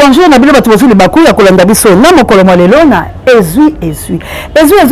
bonjour na bilo bato le baku ya kolanda biso na mokolo lelo na ezui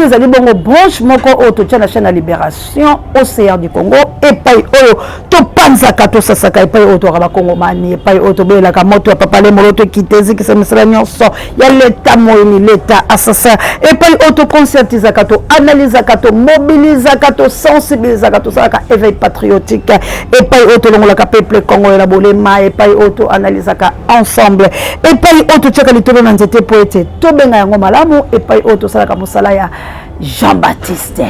ezali bongo branche moko auto tcha na chaîne ya Libération Océan du Congo epai oyo to panzaka to sasaka epai oyo to Congo mani epai oyo to belaka moto ya papa le moloto kitezi ki semisala nyonso ya l'état moyeni l'état assassin epai oyo to conscientisaka to analysaka to mobilisaka to sensibilisaka to salaka éveil patriotique epai oyo to longolaka peuple Congo la bolema epai oyo to analysaka ensemble epai oyo to tchaka litolo na nzete po ete to benga yango malamu epai oyo to salaka mosala ya Jean-Baptiste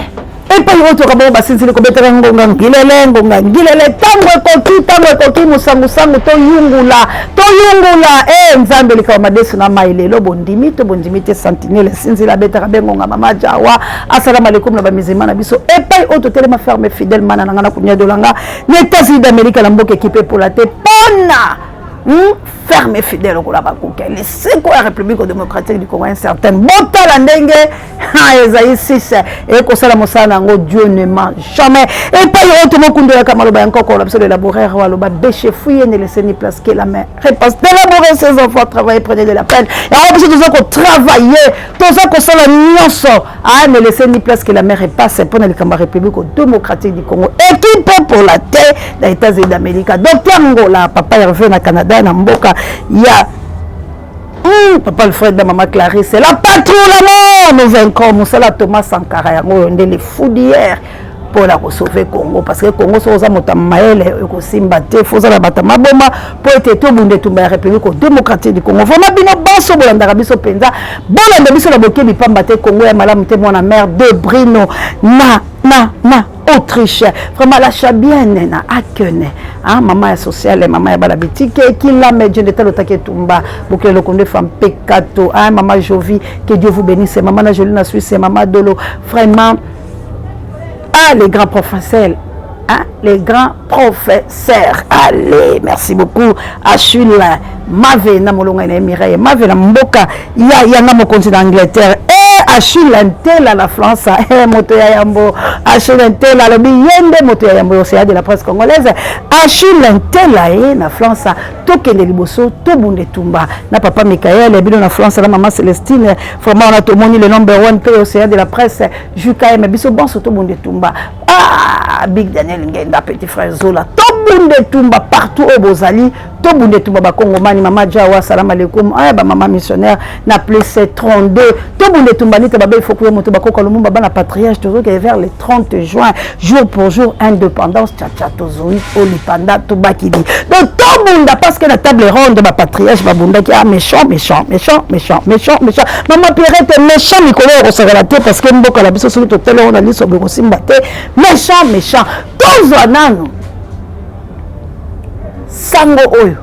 epai oyo to kababo basinzili ko betera ngonga ngilele tango ekoki musangu to yungula nzambe lika madesu na mailelo bondimi te sentinelle sinzila betera bengonga mama jawa assalamu alaikum na bamizima na biso epai oyo to telema ferme fidèle mana ngana kunya dolanga na États-Unis d'Amérique la mboka équipé pour la te pona ferme et fidèle au Kouké. Les secours la République démocratique du Congo, un certain Bota la Ndengue, Esaïe 6, et Kosala Moussana, Dieu ne ment jamais. Et pas y autre mot de la Kamaloba, encore qu'on a élaboré, Waloba, béché, fouiller, ne laisser ni place que la main. Réponse d'élaborer ses enfants, travailler, prenez de la peine. Et on a besoin de qu'on travailler, tout ça qu'on soit la nuance, ne laisser ni place que la main repasse pour la République démocratique du Congo. Équipé pour la terre des États-Unis d'Amérique. Docteur Ngola, papa est revenu au Canada, na Mboka. Il y a papa le frère de maman Clarisse, c'est la patrouille la mort, nous vaincrons, nous sommes Thomas Sankara, on est les fous d'hier pour la sauver Congo, parce que le Congo c'est aux Maël, aussi Mbaté, faut la batama bomba pour être tout le monde de la République démocratique du Congo. Vraiment bien basso bolanda biso penza, bolanda biso la boké bi pambaté Congo ya malamu te mona mère de Brino na Autriche, vraiment la chabienne na akene, hein maman sociale, maman ya balabitike qui la met Dieu de tel otake tumba, boké le konde femme pekato, hein maman Jovi, que Dieu vous bénisse, maman na Jolie na Suisse, maman Dolo, vraiment les grands professeurs, hein, les grands professeurs. Allez, merci beaucoup. Achille, Mave, Namolonga, Mireille, Mave, la Mboka, Yanga, mon continent d'Angleterre. Achille, Ntela, la France, Motoya Yambo, Achille, Ntela, le Biyende, Motoya Yambo, océan de la presse congolaise. Achille, Ntela, la France, Toke de Liboso, Tobunde Tumba, na papa Michael, et bien la France, la maman Célestine, vraiment, on a tout le number one, océan de la presse, Juka, mais biso bon, Tobunde Tumba. Ah, Big Daniel Ngenda, petit frère Zola, Tobunde Tumba, partout au Bozali, Tobunde Tumba, Bakongomani, maman Jawa, salam alaikum, ah, maman missionnaire, na plus 32, Tobunde Tumba, il faut que vous montiez la patriarche vers le 30 juin, jour pour jour, indépendance, tchatchatozoïde, olipanda, tobakidi. Donc, tout le monde, parce que la table ronde de ma patriarche, babunda qui a méchant. Maman Pierrette est méchant, Nicolas, on s'est relaté parce que Mboka la biso sur le total, on a dit sur le Rossimbate, méchant. Tous anano, sango oyo.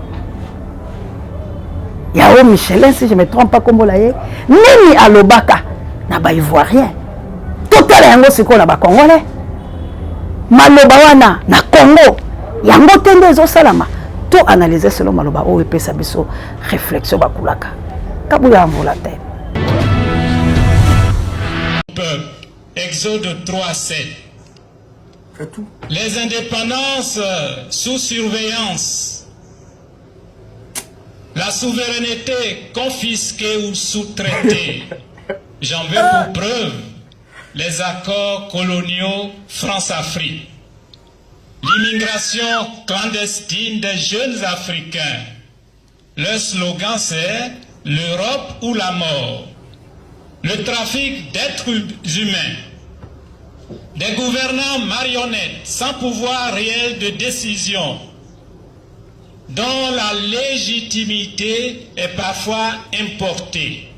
Yao Michelin, si je ne me trompe pas, comme vous l'avez, Nini Alobaka, n'a pas ivoirien. Total yango c'est quoi là-bas, Congolais? Malobawana, na Congo, yango tende zo salama. Tout analyser selon Maloba, ou epé sabiso, réflexion bakulaka. Kabouya amvolate. Exode 3:7. Les indépendances sous surveillance. La souveraineté confisquée ou sous-traitée. J'en veux pour preuve les accords coloniaux France-Afrique. L'immigration clandestine des jeunes Africains. Leur slogan c'est l'Europe ou la mort. Le trafic d'êtres humains. Des gouvernants marionnettes sans pouvoir réel de décision, dont la légitimité est parfois importée.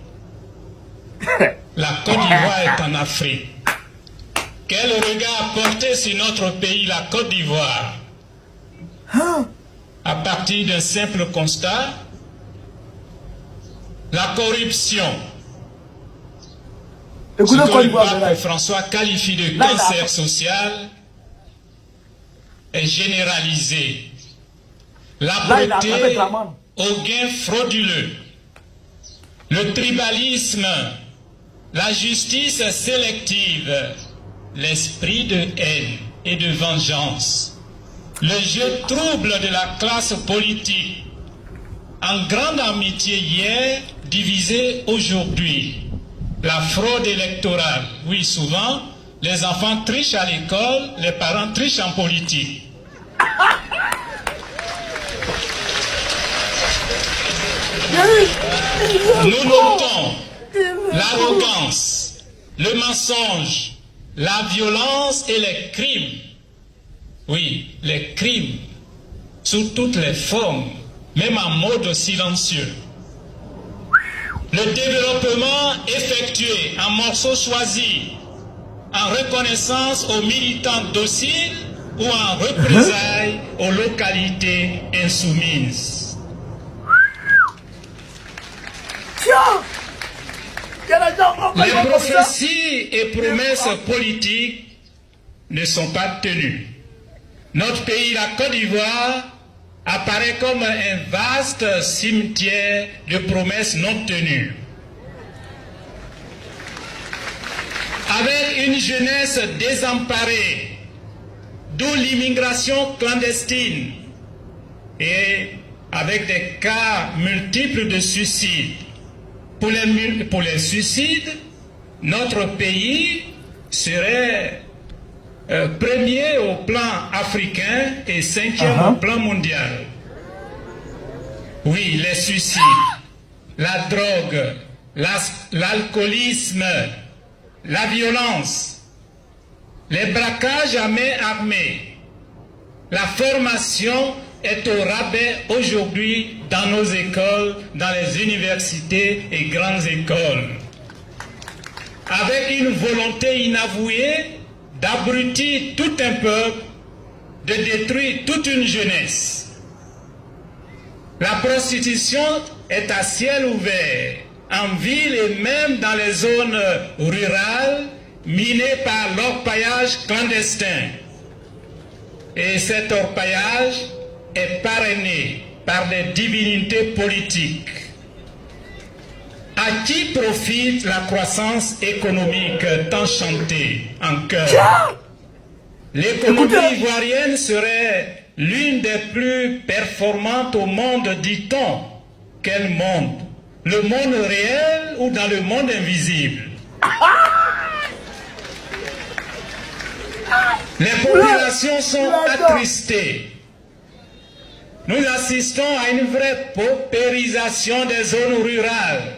La Côte d'Ivoire est en Afrique. Quel regard porter sur notre pays, la Côte d'Ivoire? À partir d'un simple constat, la corruption, ce que le pape François qualifie de cancer social, est généralisé. La beauté au gain frauduleux, le tribalisme, la justice sélective, l'esprit de haine et de vengeance, le jeu trouble de la classe politique, en grande amitié hier, divisée aujourd'hui. La fraude électorale, oui, souvent, les enfants trichent à l'école, les parents trichent en politique. Nous notons l'arrogance, le mensonge, la violence et les crimes. Oui, les crimes, sous toutes les formes, même en mode silencieux. Le développement effectué en morceaux choisis, en reconnaissance aux militants dociles ou en représailles aux localités insoumises. Les prophéties et promesses politiques ne sont pas tenues. Notre pays, la Côte d'Ivoire, apparaît comme un vaste cimetière de promesses non tenues. Avec une jeunesse désemparée, d'où l'immigration clandestine et avec des cas multiples de suicides. Pour les suicides, notre pays serait premier au plan africain et cinquième au plan mondial. Oui, les suicides, la drogue, l'alcoolisme, la violence, les braquages à main armée, la formation est au rabais aujourd'hui dans nos écoles, dans les universités et grandes écoles. Avec une volonté inavouée d'abrutir tout un peuple, de détruire toute une jeunesse. La prostitution est à ciel ouvert, en ville et même dans les zones rurales, minées par l'orpaillage clandestin. Et cet orpaillage est parrainé par des divinités politiques. À qui profite la croissance économique tant chantée en chœur? L'économie ivoirienne serait l'une des plus performantes au monde, dit-on. Quel monde? Le monde réel ou dans le monde invisible? Les populations sont attristées. Nous assistons à une vraie paupérisation des zones rurales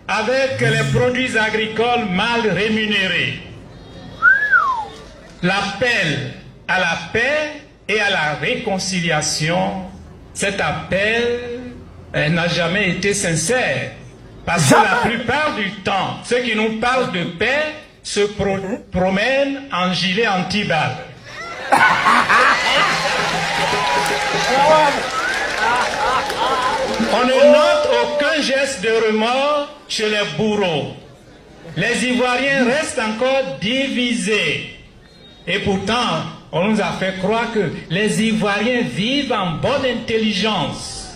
avec les produits agricoles mal rémunérés. L'appel à la paix et à la réconciliation, cet appel n'a jamais été sincère. Parce que la plupart du temps, ceux qui nous parlent de paix se promènent en gilet anti-balles. On ne note aucun geste de remords chez les bourreaux. Les Ivoiriens restent encore divisés. Et pourtant, on nous a fait croire que les Ivoiriens vivent en bonne intelligence.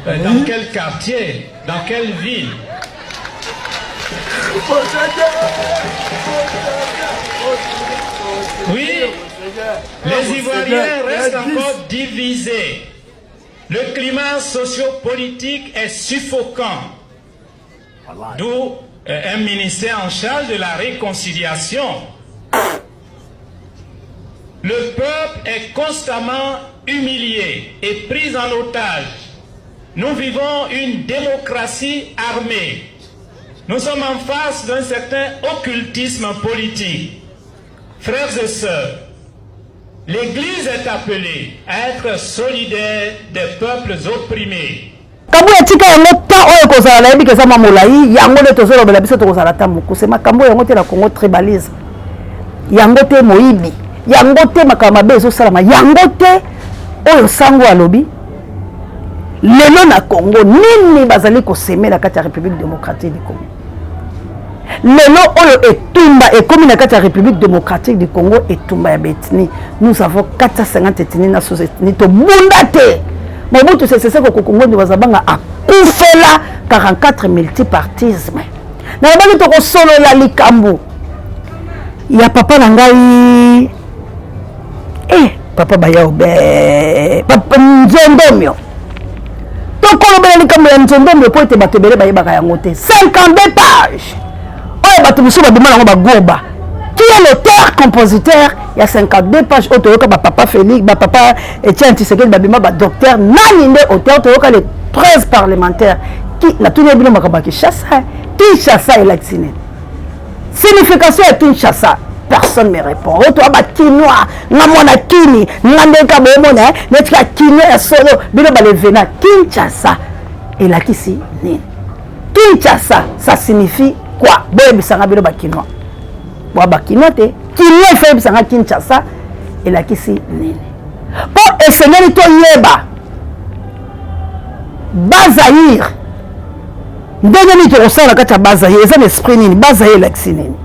Dans quel quartier? Dans quelle ville? Oui, les Ivoiriens restent encore divisés. Le climat socio-politique est suffocant. D'où un ministère en charge de la réconciliation. Le peuple est constamment humilié et pris en otage. Nous vivons une démocratie armée. Nous sommes en face d'un certain occultisme politique. Frères et sœurs, l'Église est appelée à être solidaire des peuples opprimés. Kambo ya tika yango ta oyo kozala na yebi keza mamolai yango le tozolo bela biso tokozala ta mokuse kambo yango te na Congo tribalisme yango te moyibi yango te makama be ezosalama yango te oyo sango alobi lelo na Congo nini bazali kosemela kati ya République démocratique du Congo lelo oyo etumba ekomi na kati ya République démocratique du Congo etumba ya betini nous avons 450 ethnies na sous-ethnie to bunda te Mobutu Sese Seko Congo ndi bazabanga akufela 44 multipartisme na yabaki to ko solo la likambo ya papa na ngai papa bayao be papa nzondomyo to tokolobela likambo ya nzondombe po ete bato ebele bayebaka yango te 52 pages oyo bato mosusu babima yango bagoba qui est l'auteur compositeur il y a 52 pages oyo toyoka bapapa Félix bapapa Etienne Tshisekedi babima badocteur nani nde auteur toyoka les 13 parlementaires qui na tuni ebino makambo ya Kinshasa elakisi nini signification ya Kinshasa personne me répond oyo toa bakinois nga mwana kini nga ndeka bomona netika kino ya solo bino balevena Kinshasa elakisi nini Kinshasa ça signifie quoi boyebisanga bino bakinois boa bakinois te kinois ifo yebisanga Kinshasa elakisi nini po esengeli toyeba Bazaïr ndenge nini tokosala kati ya Bazaïr eza na esprit nini Bazaïr elakisi nini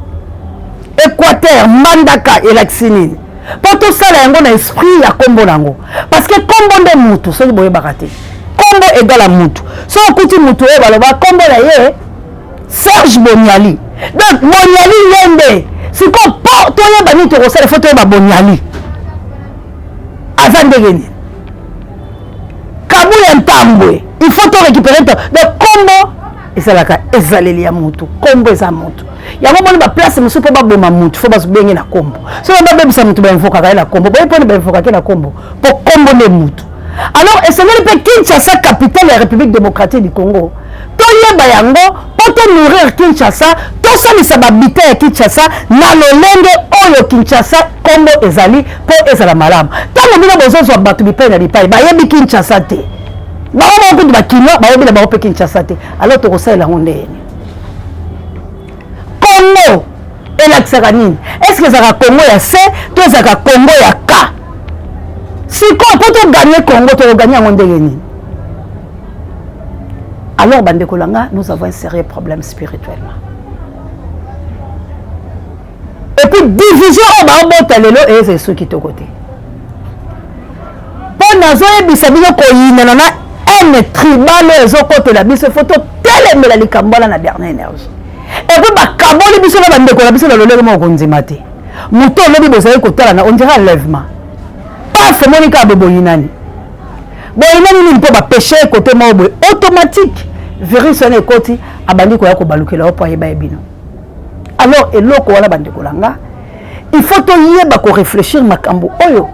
Équateur Mandaka elakisi nini po tosala yango na esprit ya kombo nango parce que kombo nde mutu soki boyebaka te kombo egala mutu so okuti mutu oyo baloba kombo na ye Serge Boniali donc Boniali ye nde siko po toyeba nini tokosala fo toyeba Boniali aza ndenge nini Kabuya Ntambwe il faut to récupérer donc kombo esalaka ezaleli ya mutu kombo eza mutu yango moni baplace mosusu mpo baboma mutu fo bazobenge na kombo so babebisa mutu bainvokaka ye na kombo boye mponi bainvokaka ye na kombo mpo kombo nde mutu alors esengeli mpe Kinshasa capitale ya République démocratique du Congo toyeba yango mpo tonourrir Kinshasa tosalisa babita ya Kinshasa na lolenge oyo Kinshasa kombo ezali mpo ezala malamu ntango bino bozozwa bato bipai na bipai bayebi Kinshasa te bango bakutu bakinois bayebi na bango mpe Kinshasa te alors tokosalela yango ndeni Congo elakisaka nini est-ce que ezalaka Congo ya C to ezalaka Congo ya K sikoyo mpo toganye Congo tokoganye yango ndenge nini alors bandeko langa nous avons un sérieux problème spirituellement et puis division oyo baobota lelo eyeza esoki toko te mpo nazoyebisa bino koyinana na ene tribal oyo ezokotela biso fo totelemela likambo wana na dernière énergie et puis bakaboli biso na bandeko na biso na lolenge moko kondima te moto olobi bozali kotala na on dirait enlèvement pase moni kaka boboyinani boyinani nini mpo bapeshe ekote moko boye automatique virus wana ekoti abandi koya kobalukela opo ayeba ye bino alors eloko wana bandeko langa il faut toyeba korefléchir makambo oyo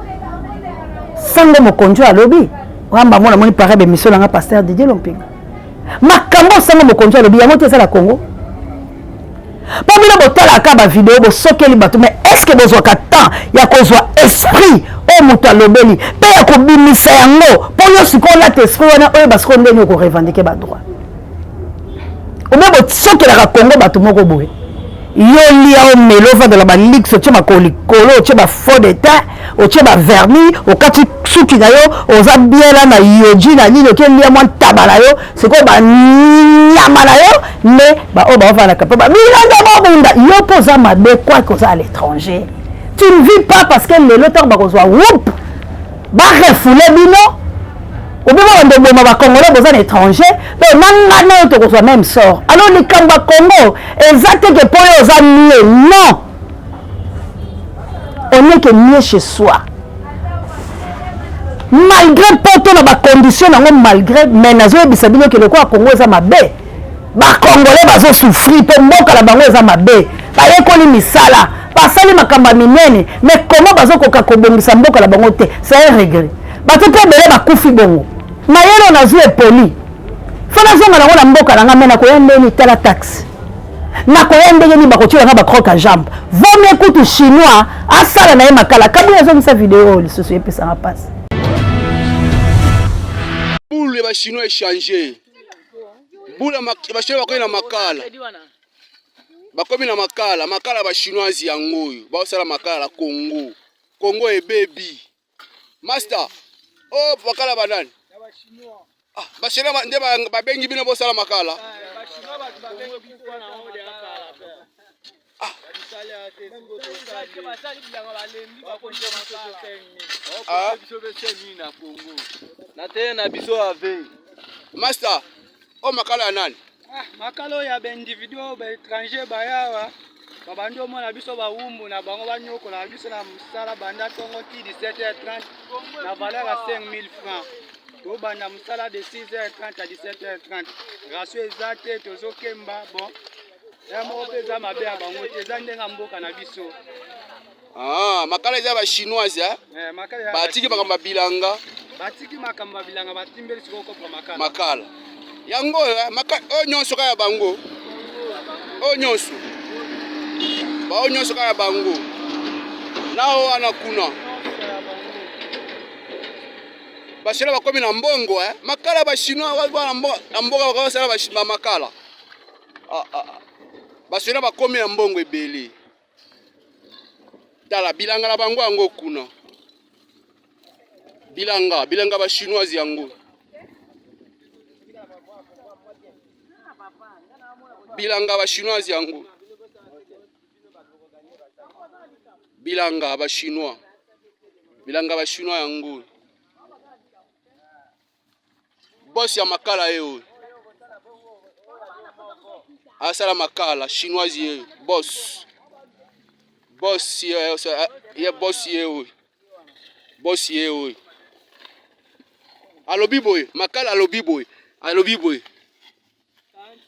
sango mokonjo alobi wamba mona moni pare bemission nanga pasteur Didier Lompinga makambo sango mokonjo alobi yango te eza la Congo po bino botalaka bavideo bosokeli bato mais est ce que bozwaka temps ya kozwa esprit oyo moto alobeli mpe ya kobimisa yango mpo yo sikoyo olata esprit wana oyo basikoyo ndeni okorevendike badroit obe bosokelaka Congo bato moko boye yo lia omela ovandela balix otie makolikolo otie bafaux de teint otie bavernis okati suki na yo oza biela na yoji na nini oke lia mwa ntaba na yo sikoyo banyama na yo nde baoyo baovandaka mpe babilanga bobunda yo mpo oza mabe kwake oza à l'étranger tu ne vis pas parce que lelo ntango bakozwa woup barefoule bino obima bandoboma bakongolais boza na étranger mpe nangana oyo tokozwa même sort alors likambo ya Congo eza teke mpo oyo oza mieux non on n'est que mieux chez soi malgré poto na bacondition nango malgré mais nazoyebisa bino ke lokola Congo eza mabe bakongolais bazosouffrir mpo mboka na bango eza mabe bayekoli misala basali makambo ya minene mais comment bazokoka kobongisa mboka na bango te c'est un regret bato mpe ebele bakufi bongo mayele nazwi epoli fo nazonga nango na mboka nanga me nakoya ndeni tala taxe nakoya ndenge nini bakotia yanga bacroque a jambe vomie kutu chinois asala na ye makala kabu azongisa video oyo lisusu epesanga mpasi boule ya bachinois échange boule ya bachinois bakomi na makala bakomi na makala bachinoise yango oyo baosala makala na Congo ebebi master oh makala banani bachinois nde babengi bino bosala makala master oh makala ya nani makala ya ba individu ba étranger bayawa babandi omona biso bawumbu na bango banyoko na biso na musala banda tongo ti 17h30 na valeur ya 5000 francs tobanda mosala de 6h30 à 17h30 ratio eza te tozokemba bon ya moko mpe eza mabe ya bango te eza ndenga mboka na biso. Makala eza ba chinoise batiki makambo bilanga batiki makambo bilanga batimbeli siko kopra makala yango o nyonso kaya bango o nyonso ba o nyonso kaya bango nao wana kuna bashira bakomi na mbongo makala ba chinois wana mboka bakosala ba makala bashira bakomi na mbongo ebele tala bilanga na bango yango kuna bilanga ba chinois yango bilanga ba chinois yango bilanga ba chinois yango boss ya makala eo asala makala chinois ye boss ye alobi boy makala alobi boy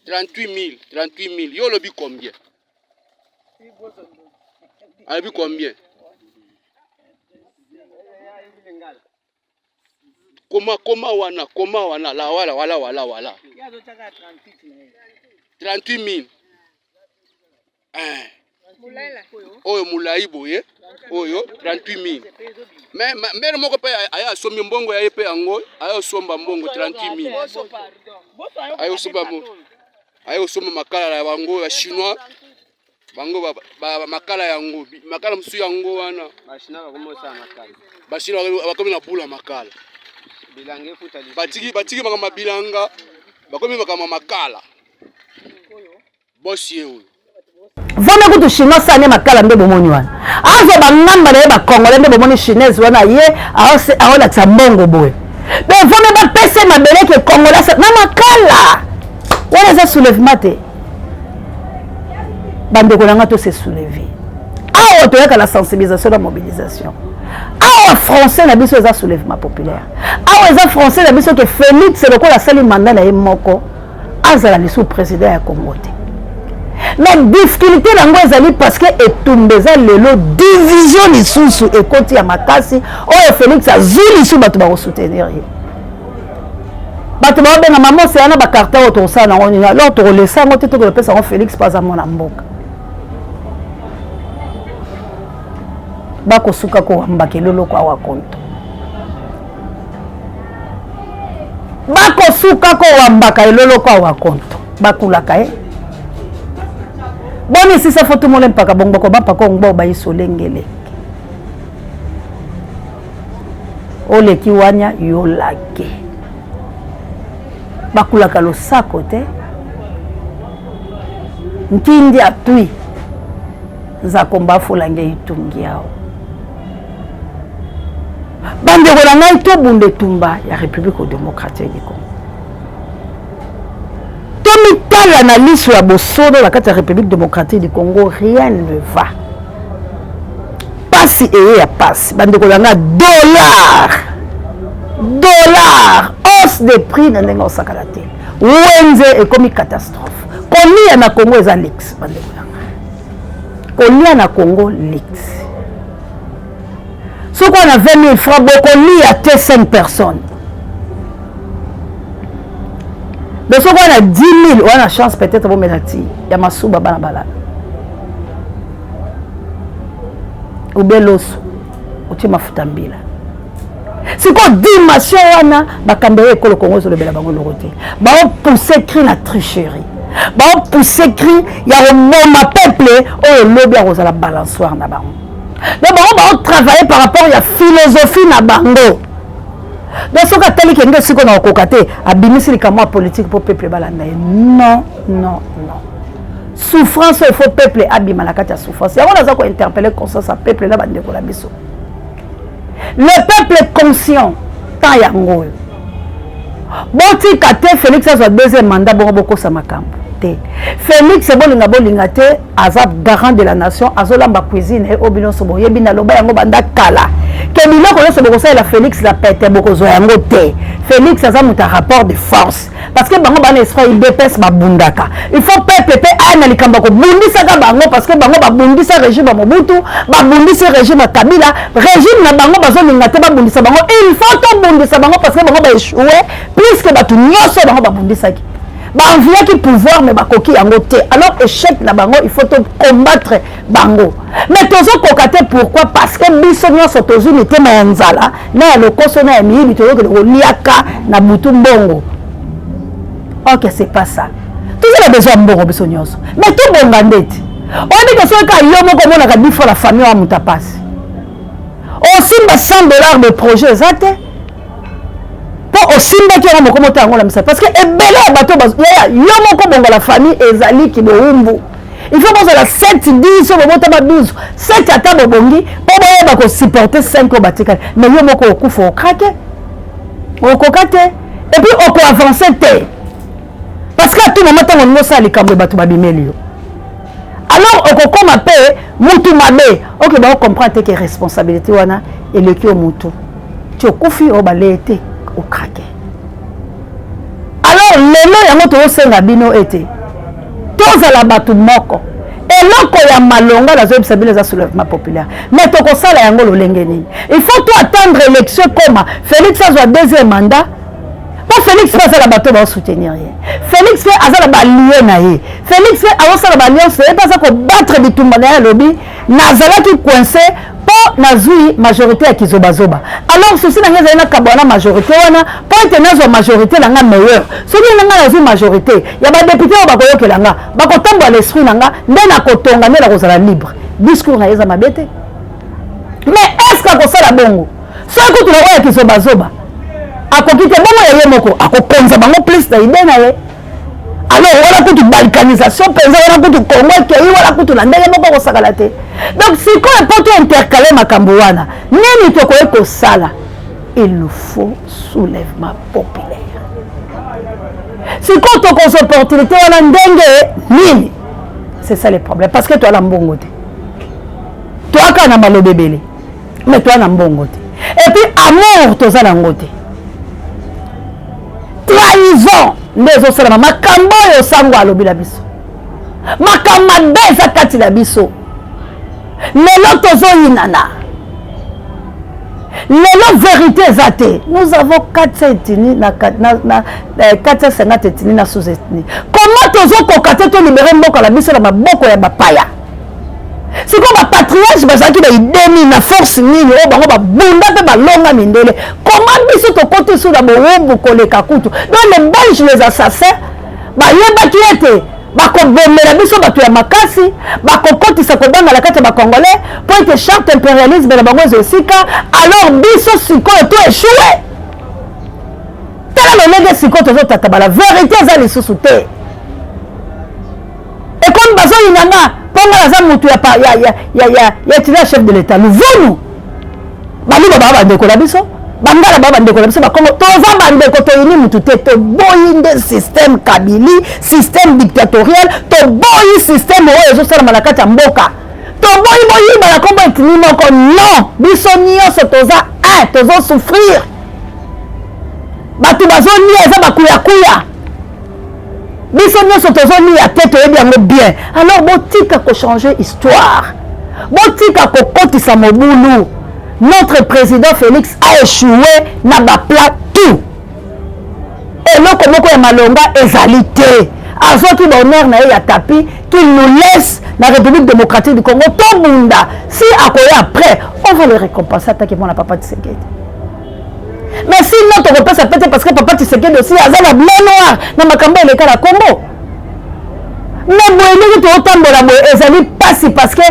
38 000 yo lobi combien alobi combien koma wana la wala 38 000 oyo mulai boye oyo 38 000 mais mère moko pe aya sombi mbongo ya pe yango aya somba mbongo 38 000 aya somba makala ya bango ya chinois bango makala yango makala msu yango wana bashina bakomi na bula makala bilange futali batiki makama bilanga bakomi makama makala boss yewe vona kutu chinois sane makala nde bomoni wana azo bangamba na ba congolais nde bomoni chinoise wana ye aolakisa mbongo boye be vona ba pese mabeleke congolais na makala wana za soulèvement te bandeko nanga to se soulever awa toyaka la sensibilisation la mobilisation awa français na biso eza soulèvement populaire awa eza français na biso ke Félix lokola asali mandat na ye moko azala lisu président ya Congo te mais difficulté nango ezali parce que etumba eza lelo division lisusu ekoti ya makasi oyo Félix azwi lisu bato bakosoutenir ye bato baobenga mama oseyana bakarta oyo tokosala nango nini alors tokolesa yango te tokolopesa yango Félix mpo aza mwana mboka bakosuka kowambaka eloloko awa konto bakosuka kowambaka eloloko awa konto bakulaka ye boni sisa fo tumole mpaka bongo bako bapaka ngbo bayisolengele oleki wanya yolake bakulaka losako te nkindi atui nzakomba fulange itungi yao bandeko na ngai tobunda etumba ya République démocratique du Congo tomitala na liso ya bosodo na kati ya République démocratique du Congo rien ne va pasi eye ya pasi bandeko na ngai dollar hausse de prix na ndenge osakala te wenze ekomi catastrophe kolia na Congo eza lex bandeko na ngai kolia na Congo lex ce qu'on a 20 000 francs, beaucoup lit à 5 personnes. De ce qu'on a 10 000, on a chance peut-être de mettre il y a ma souba balabala. Ou belos, ou tu m'as futambila. C'est quoi dimension wana, bakambere ko le Congo sur le bela bango loroté. Ba on pousser cri na tricherie. Ba on pousser cri ya ma peuple, oh lobby a rosa la balançoire na bango. Donc on va travailler par rapport à la philosophie na bango. Donc ce que teli kenge siko na okokate abimisi likamo politique pour peuple balanda. Non. Souffrance il faut peuple abima la kati ya souffrance. Ya on a ko interpeller conscience à peuple na bande ko la biso. Le peuple est conscient ta yango. Boti kate Félix a deuxième mandat boko sa makambo. Félix bolinga te azab garant de la nation azolamba cuisine et obino sobo yebi na loba yango banda kala que biloko nyonso bokosala Félix la pete bokozwa yango te. Félix aza muta rapport de force parce que bango bana esprit IDPS babundaka. Il faut peuple ana likambo ko bundisaka bango parce que bango babundisa régime ya Mobutu, babundisa régime ya Kabila, régime na bango bazolinga te babundisa bango. Il faut to bundisa bango parce que bango ba échoué puisque batu nyonso bango babundisaki. Envie qui pouvoir mais bakoki yango te. Alors échec na bango, il faut combattre bango. Mais tozo kokate pourquoi? Parce que biso nyonso tozo ni tema ya nzala na le koso na mi tozo ko liaka na butu mbongo. OK, c'est pas ça. Tous les besoin mbongo biso nyonso. Mais tout bonga ndeti. On dit que ce ka yo moko mona ka bifo la famille wa mutapasi. Aussi ba $100 de projet zate. Pour aussi qui a mon commentaire parce que ebele bato yo moko bonga la famille ezali ki boumbu. Il faut penser à 7 10 sur le montant 12 7 à table bongi pour ba ko supporter 5 batika mais yo moko okufa au craquer au kokate et puis on peut avancer te parce que à tout moment on no ça les cambo bato babimeli yo. Alors on comme appelle mutu mabe OK ba comprendre que responsabilité wana et le ki o mutu tu okufi o balete au craquer. Alors lelo yango to senga bino ete toza la batu moko eloko ya malonga la zob sabile za soulèvement populaire mais to ko sala yango lolenge nini. Il faut to attendre élection comme Félix a deuxième mandat. Pas Félix fait la bateau va soutenir rien. Félix fait azala ba lié na ye. Félix fait a sala ba alliance et pas ça ko battre bitumba na lobby nazala ki coincé pour nazui majorité à kizobazoba. Alors ceci n'a rien à kabona majorité wana pour être nazo majorité la nga meilleur. Celui nga nazui majorité, il y a ba député ba ko yokela nga, ba ko tambo l'esprit nga, ndena ko tonga ndela ko sala libre. Discours na yeza mabete. Mais est-ce que ko sala bongo? Ce que tu la kizobazoba. Akokite bongo ya yemoko, akokonza bango plus na idée na ye. Alors voilà que tu balkanisation penza voilà que tu Congo qui voilà que tu na ndenge moko ko sakala te. Donc si quoi peut tout intercaler makambo wana nini to ko sala il nous faut soulèvement populaire. Si quoi to ko opportunité wana ndenge nini c'est ça le problème parce que toi la mbongo te. Toi kana malobebele mais toi na mbongo te. Et puis amour to za na ngote. Trahison ndezo salama makambo yo sango alobi la biso makamba beza kati la biso lelo tozo inana lelo vérité zate nous avons 400 ethnies na 450 ethnies na sous-ethnies comment tozo kokate to libérer mboka la biso na maboko ya bapaya c'est comme un patriarche bazaki ba idemi na force nini o bango ba bunda pe ba longa mindele comment biso to côté sur la bombe koleka kutu donc les belges les assassins ba yeba ki ete ba ko bomela biso ba to ya makasi ba ko kotisa ko banga la kati ba congolais pour que charte impérialisme na bango zosika alors biso siko to échoué tala le nègre siko to tata ba la vérité za les sous-te et comme bazo inanga Comment il y a chef de l'État. Nous voulons. Bali baba bandeko la biso. Bangala baba bandeko la biso. Bakongo toza bandeko to ini mutu te to boyi de système kabili, système dictatorial, to boyi système oyo zo sala malakati mboka. To boyi bala kombo etini moko non. Biso nyonso toza tozo souffrir. Batu bazo ni eza bakuya. Biso nyonso tozoni ya tête oyebi yango bien. Alors botika ko changer histoire. Botika ko kotisa mobulu. Notre président Félix a échoué na ba plat tout. Et loko moko ya malonga ezalité. Azoki bonheur na ya tapi qu'il nous laisse la République démocratique du Congo to munda. Si akoya après, on va le récompenser attaquer mon papa de Tshisekedi. Mais sinon, tu repères ça peut-être parce que papa Tshisekedi aussi a la blanc noir dans ma cambo et le cas la Congo. Mais bon, tu autant de la boue, et ça n'est pas si parce que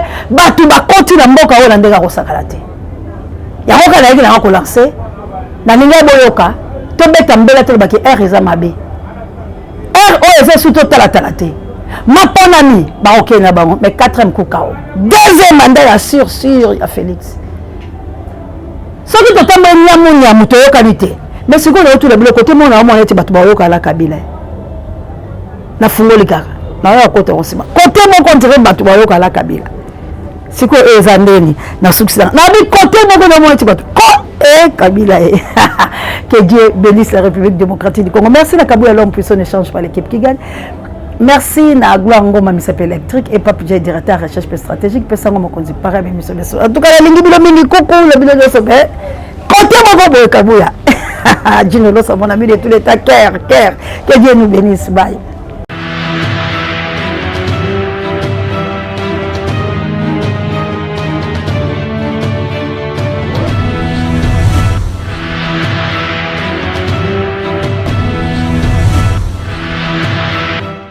tu vas continuer à mboka ou l'andega rosakalate. Il y a un cas qui a lancé. Dans l'India Boyoka, tu bêtes en belle tête qui est Rizamabe. R.O.S. sous total atalate. Ma panami, bah ok, mais 4e coup KO. 2e mandat, il sûr, il y a Félix. Ce qui est totalement qualité. Mais ce qu'on a tout le côté, mon amour est battu à la Kabila. La fungo les gars. Na côté on se bat. Côté mon contre battu à la Kabila. siko ezandeni na succès na bi côté moko na moi tibatu ko Kabila que Dieu bénisse la République démocratique du Congo. Merci à Kabila, l'homme puissant ne change pas l'équipe qui gagne. Merci à Gloire Ngoma Misape électrique et Pape Jay directeur recherche stratégique personne mon conduit pareil même sur en tout cas la lingi bilo mingi koko la bilo de sobe côté moko boy Kabila Dino lo mon ami de tous les temps cœur que Dieu nous bénisse bye.